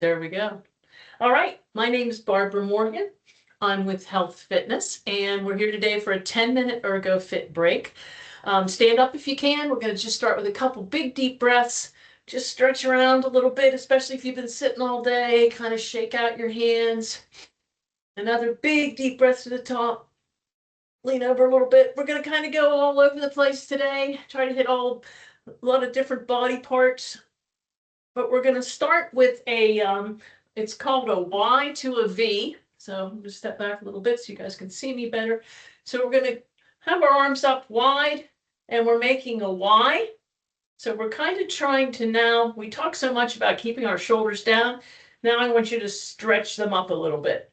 There we go. All right. My name is Barbara Morgan. I'm with Health Fitness, and we're here today for a 10-minute ERGOFIT break. Stand up if you can. We're going to just start with a couple big deep breaths. Just stretch around a little bit, especially if you've been sitting all day. Kind of shake out your hands. Another big deep breath to the top. Lean over a little bit. We're going to kind of go all over the place today. Try to hit a lot of different body parts. But we're going to start with it's called a Y to a V. So I'm going to step back a little bit so you guys can see me better. So we're going to have our arms up wide and we're making a Y. So we're kind of trying to now, we talk so much about keeping our shoulders down. Now I want you to stretch them up a little bit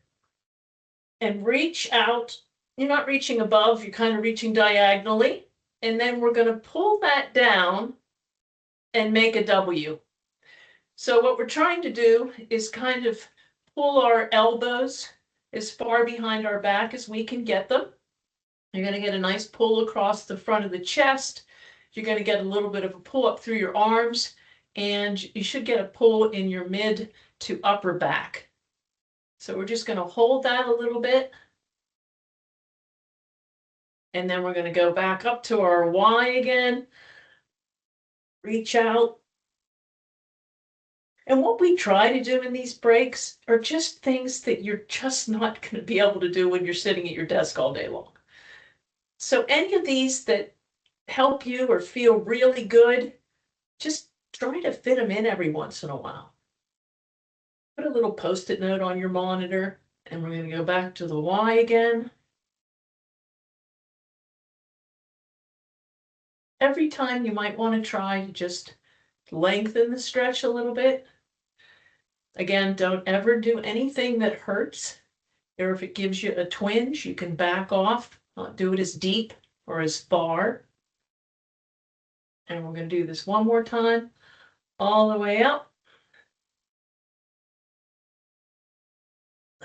and reach out. You're not reaching above, you're kind of reaching diagonally. And then we're going to pull that down and make a W. So what we're trying to do is kind of pull our elbows as far behind our back as we can get them. You're going to get a nice pull across the front of the chest. You're going to get a little bit of a pull up through your arms, and you should get a pull in your mid to upper back. So we're just going to hold that a little bit. And then we're going to go back up to our Y again. Reach out. And what we try to do in these breaks are just things that you're just not going to be able to do when you're sitting at your desk all day long. So any of these that help you or feel really good, just try to fit them in every once in a while. Put a little Post-it note on your monitor, and we're going to go back to the Y again. Every time you might want to try to just lengthen the stretch a little bit. Again, don't ever do anything that hurts, or if it gives you a twinge, you can back off, not do it as deep or as far. And we're going to do this one more time, all the way up.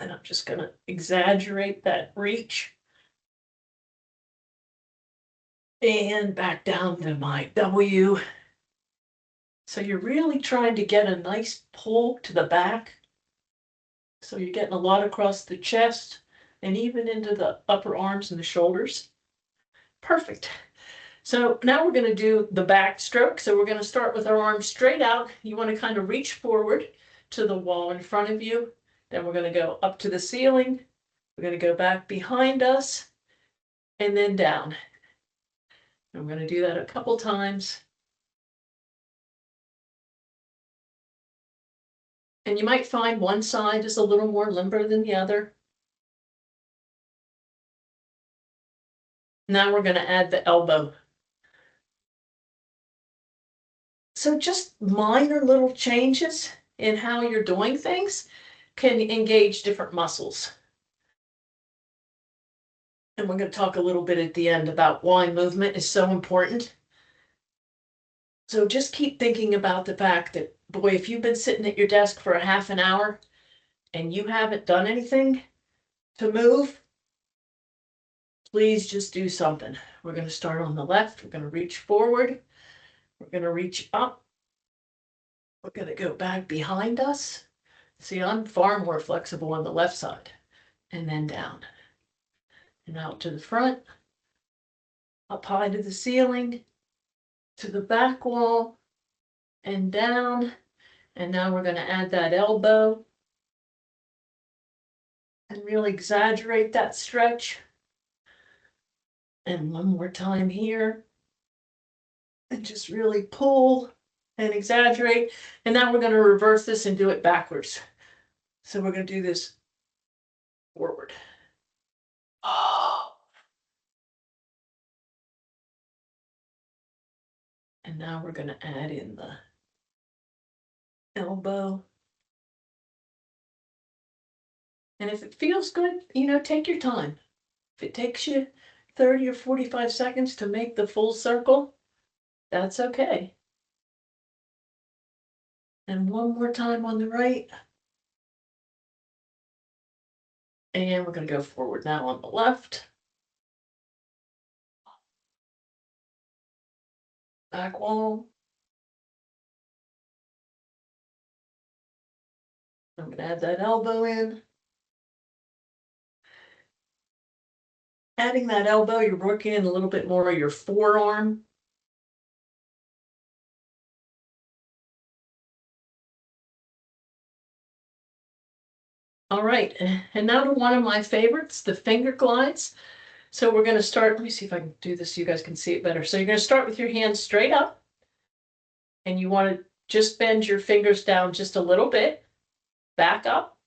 And I'm just going to exaggerate that reach. And back down to my W. So you're really trying to get a nice pull to the back. So you're getting a lot across the chest and even into the upper arms and the shoulders. Perfect. So now we're going to do the back stroke. So we're going to start with our arms straight out. You want to kind of reach forward to the wall in front of you. Then we're going to go up to the ceiling. We're going to go back behind us and then down. And we're going to do that a couple times. And you might find one side is a little more limber than the other. Now we're going to add the elbow. So just minor little changes in how you're doing things can engage different muscles. And we're going to talk a little bit at the end about why movement is so important. So just keep thinking about the fact that, boy, if you've been sitting at your desk for a half an hour and you haven't done anything to move, please just do something. We're going to start on the left. We're going to reach forward. We're going to reach up. We're going to go back behind us. See, I'm far more flexible on the left side. And then down. And out to the front. Up high to the ceiling. To the back wall. And down. And now we're going to add that elbow. And really exaggerate that stretch. And one more time here. And just really pull and exaggerate. And now we're going to reverse this and do it backwards. So we're going to do this forward. Oh. And now we're going to add in the elbow. And if it feels good, take your time. If it takes you 30 or 45 seconds to make the full circle, that's okay. And one more time on the right. And we're going to go forward now on the left. Back wall. I'm going to add that elbow in. Adding that elbow, you're working in a little bit more of your forearm. All right, and now to one of my favorites, the finger glides. So we're going to start, let me see if I can do this so you guys can see it better. So you're going to start with your hands straight up, and you want to just bend your fingers down just a little bit, back up,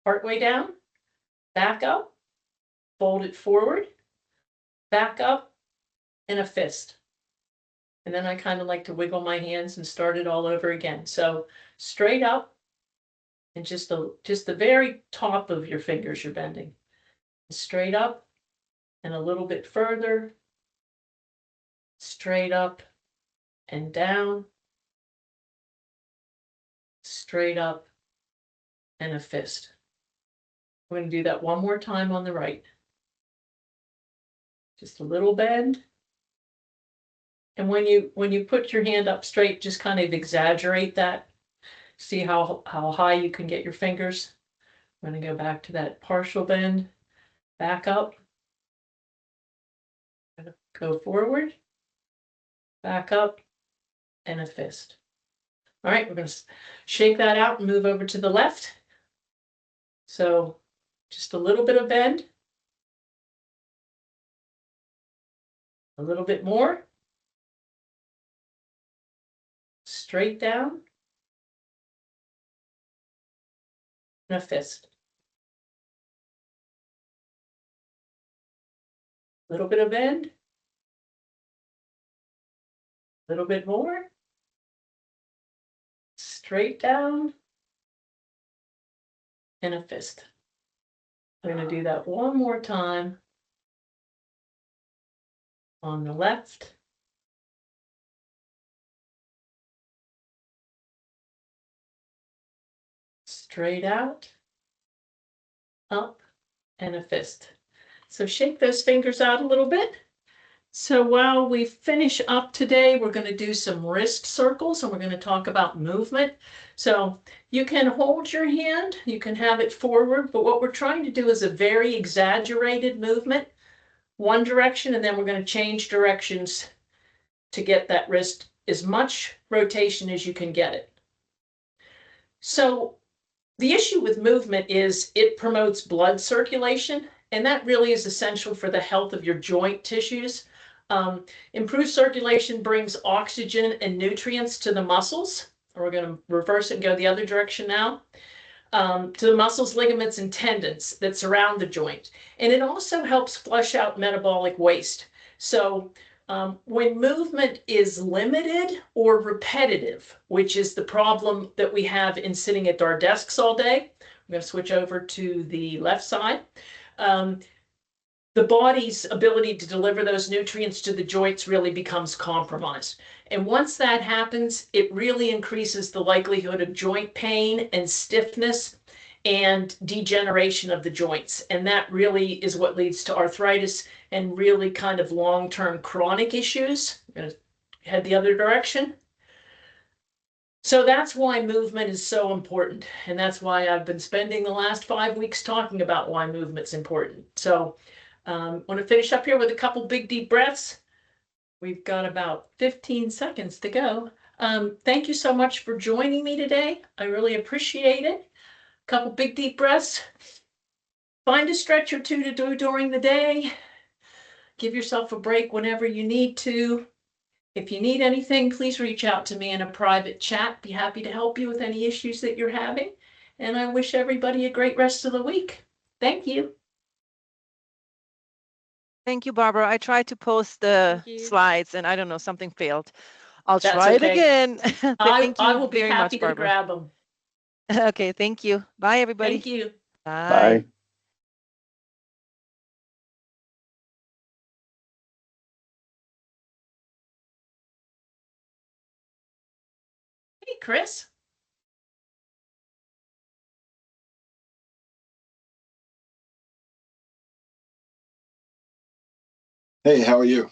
partway down, back up, fold it forward, back up, and a fist. And then I kind of like to wiggle my hands and start it all over again. So straight up, and just the very top of your fingers you're bending. Straight up, and a little bit further, straight up and down, straight up, and a fist. We're going to do that one more time on the right. Just a little bend. And when you put your hand up straight, just kind of exaggerate that. See how high you can get your fingers. I'm going to go back to that partial bend, back up, go forward, back up, and a fist. All right, we're going to shake that out and move over to the left. So just a little bit of bend, a little bit more, straight down, and a fist. A little bit of bend, a little bit more, straight down, and a fist. We're going to do that one more time on the left. Straight out, up, and a fist. So shake those fingers out a little bit. So while we finish up today, we're going to do some wrist circles, and we're going to talk about movement. So you can hold your hand, you can have it forward, but what we're trying to do is a very exaggerated movement, one direction, and then we're going to change directions to get that wrist as much rotation as you can get it. So the issue with movement is it promotes blood circulation, and that really is essential for the health of your joint tissues. Improved circulation brings oxygen and nutrients to the muscles. We're going to reverse it and go the other direction now. To the muscles, ligaments, and tendons that surround the joint. And it also helps flush out metabolic waste. So when movement is limited or repetitive, which is the problem that we have in sitting at our desks all day, I'm going to switch over to the left side. The body's ability to deliver those nutrients to the joints really becomes compromised. And once that happens, it really increases the likelihood of joint pain and stiffness and degeneration of the joints. And that really is what leads to arthritis and really kind of long-term chronic issues. I'm going to head the other direction. So that's why movement is so important. And that's why I've been spending the last 5 weeks talking about why movement's important. So I want to finish up here with a couple big deep breaths. We've got about 15 seconds to go. Thank you so much for joining me today. I really appreciate it. A couple big deep breaths. Find a stretch or two to do during the day. Give yourself a break whenever you need to. If you need anything, please reach out to me in a private chat. Be happy to help you with any issues that you're having. And I wish everybody a great rest of the week. Thank you. Thank you, Barbara. I tried to post the slides and I don't know, something failed. I'll That's try it okay. again. Thank you I will be very happy much, Barbara. to grab them. Okay, thank you. Bye, everybody. Thank you. Bye. Bye. Hey, Chris. Hey, how are you?